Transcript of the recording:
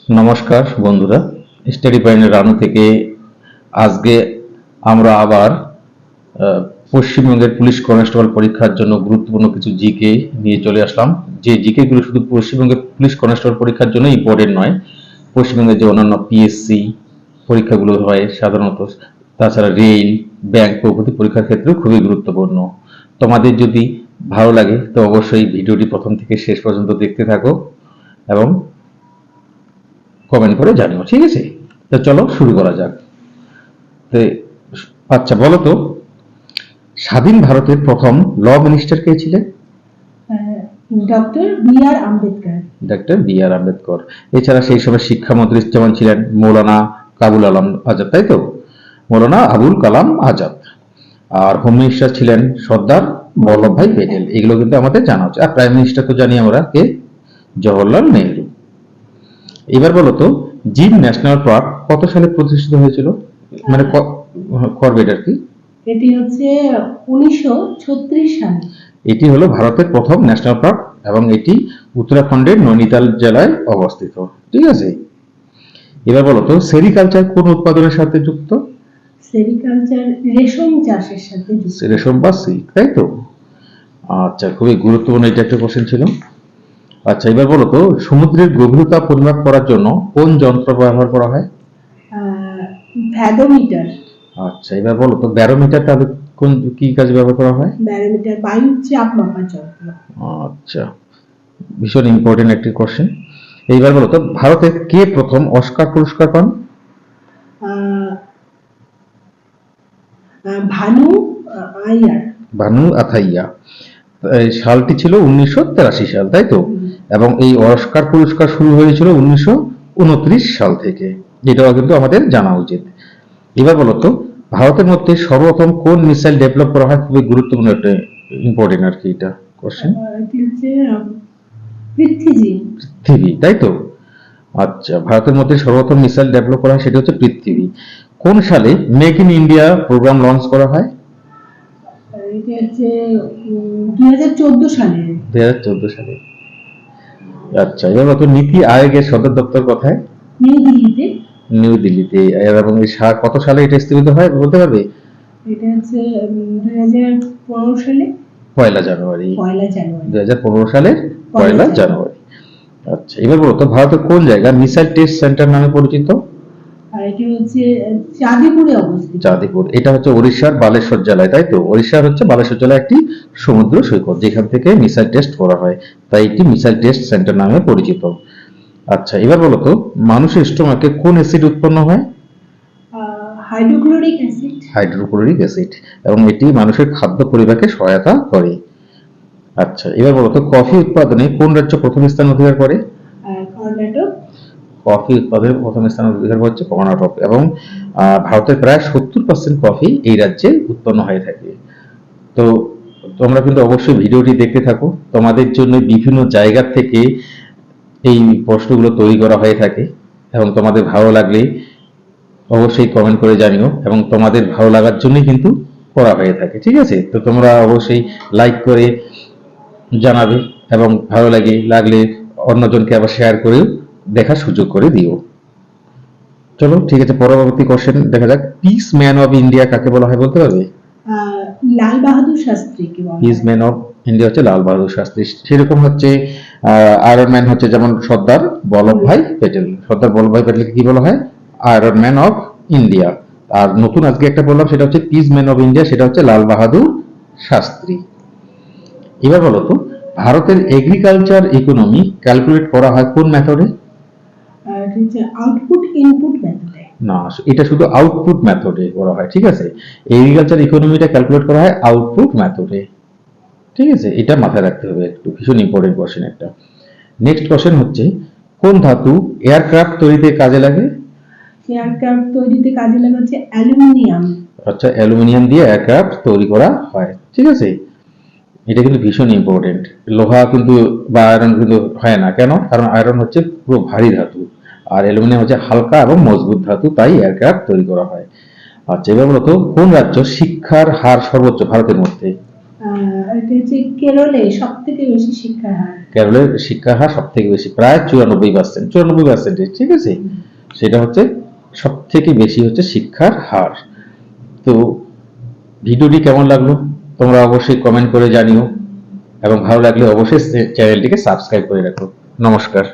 নমস্কার বন্ধুরা, স্টাডি পয়েন্টের রানু থেকে আজকে আমরা আবার পশ্চিমবঙ্গের পুলিশ কনস্টেবল পরীক্ষার জন্য গুরুত্বপূর্ণ কিছু জিকে নিয়ে চলে আসলাম। যে জিকে গুলো শুধু পশ্চিমবঙ্গের পুলিশ কনস্টেবল পরীক্ষার জন্য ইম্পর্টেন্ট নয়, পশ্চিমবঙ্গের যে অন্যান্য পিএসসি পরীক্ষাগুলো হয় সাধারণত, তাছাড়া রেল, ব্যাংক প্রভৃতি পরীক্ষার ক্ষেত্রেও খুবই গুরুত্বপূর্ণ। তোমাদের যদি ভালো লাগে তো অবশ্যই ভিডিওটি প্রথম থেকে শেষ পর্যন্ত দেখতে থাকো এবং কমেন্ট করে জানিও, ঠিক আছে? তো চলো শুরু করা যাক। তো আচ্ছা, বলো তো, স্বাধীন ভারতের প্রথম ল মিনিস্টার কে ছিলেন? Doctor B.R.. Ambedkar. Doctor B.R.. Ambedkar. এছাড়া সেই সময় শিক্ষামন্ত্রী যেমন ছিলেন মৌলানা কাবুল আলম আজাদ, তাই তো? মৌলানা আবুল কালাম আজাদ। আর হোম মিনিস্টার ছিলেন সর্দার বল্লভভাই প্যাটেল। এগুলো কিন্তু আমাদের জানা আছে। আর প্রাইম মিনিস্টার তো জানি আমরা, কে? জওহরলাল নেহরু। এবার বলো তো, জিম ন্যাশনাল পার্ক কত সালে প্রতিষ্ঠিত হয়েছিল? মানে করবেট আর কি। এটি হচ্ছে 1936 সালে। এটি হলো ভারতের প্রথম ন্যাশনাল পার্ক এবং এটি উত্তরাখণ্ডের নৈনিতাল জেলায় অবস্থিত, ঠিক আছে? এবার বলো তো, সেরিকালচার কোন উৎপাদনের সাথে যুক্ত? সেরিকালচার রেশম চাষের সাথে যুক্ত। রেশম বা সিল্ক, তাই তো? আচ্ছা, খুবই গুরুত্বপূর্ণ এটা একটা কোশ্চেন ছিল। আচ্ছা, এবার বলো তো, সমুদ্রের গভীরতা পরিমাপ করার জন্য কোন যন্ত্র ব্যবহার করা হয়? ভ্যাডোমিটার। আচ্ছা, এবার বলো তো, ব্যারোমিটার তাহলে কোন কি কাজে ব্যবহার করা হয়? ব্যারোমিটার বায়ুর চাপ মাপার যন্ত্র। আচ্ছা, ভীষণ ইম্পর্টেন্ট একটি কোশ্চেন। এইবার বলো তো, ভারতে কে প্রথম অস্কার পুরস্কার পান? ভানু আইয়ার। ভানু আথাইয়া। এই সালটি ছিল 1983 সাল, তাই তো? এবং এই অস্কার পুরস্কার শুরু হয়েছিল 1929 সাল থেকে। এটাও কিন্তু আমাদের জানা উচিত। এবার বলো তো, ভারতের মধ্যে সর্বপ্রথম কোন মিসাইল ডেভেলপ করা হয়? খুবই গুরুত্বপূর্ণ একটা ইম্পর্টেন্ট আর কি এটা কোশ্চেন। এটি হচ্ছে পৃথিবী, তাই তো? আচ্ছা, ভারতের মধ্যে সর্বপ্রথম মিসাইল ডেভেলপ করা হয় সেটা হচ্ছে পৃথিবী। কোন সালে make in India programme launch করা হয়? এটি হচ্ছে 2014 সালে। 2014 সালে। আচ্ছা, এবার বলো তো, নীতি আয়োগের সদর দপ্তর কোথায়? নিউ দিল্লিতে। নিউ দিল্লিতে। এবং এই কত সালে এটা স্থাপিত হয় বলতে পারবে? এটা হচ্ছে 2015 সালে। পয়লা জানুয়ারি। 2015 সালের পয়লা জানুয়ারি। আচ্ছা, এবার বলো তো, ভারতের কোন জায়গা মিসাইল টেস্ট সেন্টার নামে পরিচিত? আর এটি হচ্ছে চাঁদিপুরে অবস্থিত। চাঁদিপুর, এটা হচ্ছে ওড়িশার বালেশ্বর জেলায়, তাই তো? ওড়িশার হচ্ছে বালেশ্বর জেলায় একটি সমুদ্র সৈকত যেখান থেকে মিসাইল টেস্ট করা হয়, তাই এটি মিসাইল টেস্ট সেন্টার নামে পরিচিত। আচ্ছা, এবার বলো তো, মানুষের স্টোমাকে কোন অ্যাসিড উৎপন্ন হয়? Hydrochloric acid. হাইড্রোক্লোরিক অ্যাসিড, এবং এটি মানুষের খাদ্য পরিপাকে সহায়তা করে। আচ্ছা, এবার বলো তো, কফি উৎপাদনে কোন রাজ্য প্রথম স্থান অধিকার করে? কর্ণাটক। কফি উৎপাদনে প্রথম স্থান অধিকার করছে কর্ণাটক, এবং ভারতের প্রায় 70% কফি এই রাজ্যে উৎপন্ন হয়ে থাকে। তো তোমরা কিন্তু অবশ্যই ভিডিওটি দেখতে থাকো, তোমাদের জন্য বিভিন্ন জায়গা থেকে এই প্রশ্নগুলো তৈরি করা হয়ে থাকে, এবং তোমাদের ভালো লাগলে অবশ্যই কমেন্ট করে জানিও, এবং তোমাদের ভালো লাগার জন্যই কিন্তু করা হয়ে থাকে, ঠিক আছে? তো তোমরা অবশ্যই লাইক করে জানাবে, এবং ভালো লাগলে অন্যজনকে আবার শেয়ার করেও দেখার সুযোগ করে দিও। চলো, ঠিক আছে, পরবর্তী কোশ্চেন দেখা যাক। পিস ম্যান অফ ইন্ডিয়া কাকে বলা হয় বলতে পারবে? লাল বাহাদুর শাস্ত্রীকে বলা হয়। পিস ম্যান অফ ইন্ডিয়া হচ্ছে লাল বাহাদুর শাস্ত্রী। সেরকম হচ্ছে আয়রন ম্যান হচ্ছে যেমন সর্দার বল্লভভাই প্যাটেল। সর্দার বল্লভভাই প্যাটেলকে কি বলা হয়? Iron man of India. আর নতুন আজকে একটা বললাম, সেটা হচ্ছে পিস ম্যান অফ ইন্ডিয়া, সেটা হচ্ছে লাল বাহাদুর শাস্ত্রী। এবার বলো তো, ভারতের এগ্রিকালচার ইকোনমি ক্যালকুলেট করা হয় কোন মেথডে? আউটপুট ইনপুট মেথডে। না, এটা শুধু আউটপুট মেথডে করা হয়, ঠিক আছে? এগ্রিকালচার ইকোনমিটা ক্যালকুলেট করা হয় আউটপুট মেথডে, ঠিক আছে? এটা মাথায় রাখতে হবে, একটু ভীষণ ইম্পর্টেন্ট কোশ্চেন একটা। নেক্সট কোশ্চেন হচ্ছে, কোন ধাতু এয়ারক্রাফট তৈরিতে কাজে লাগে? এয়ারক্রাফট তৈরিতে কাজে লাগে হচ্ছে অ্যালুমিনিয়াম। আচ্ছা, অ্যালুমিনিয়াম দিয়ে এয়ারক্রাফট তৈরি করা হয়, ঠিক আছে? এটা কিন্তু ভীষণ ইম্পর্টেন্ট। লোহা কিন্তু বা আয়রন কিন্তু হয় না, কেন? কারণ আয়রন হচ্ছে পুরো ভারী ধাতু, আর অ্যালুমিনিয়াম হচ্ছে হালকা এবং মজবুত ধাতু, তাই এয়ারক্রাফট তৈরি করা হয়। আচ্ছা, এবার বলতো, কোন রাজ্য শিক্ষার হার সর্বোচ্চ ভারতের মধ্যে? এটা হচ্ছে কেরলে সবথেকে বেশি শিক্ষার হার। কেরলের শিক্ষার হার সব থেকে বেশি, প্রায় 94%, ঠিক আছে। সেটা হচ্ছে সব থেকে বেশি হচ্ছে শিক্ষার হার। তো ভিডিওটি কেমন লাগলো তোমরা অবশ্যই কমেন্ট করে জানিও, এবং ভালো লাগলে অবশ্যই চ্যানেলটিকে সাবস্ক্রাইব করে রাখো। নমস্কার।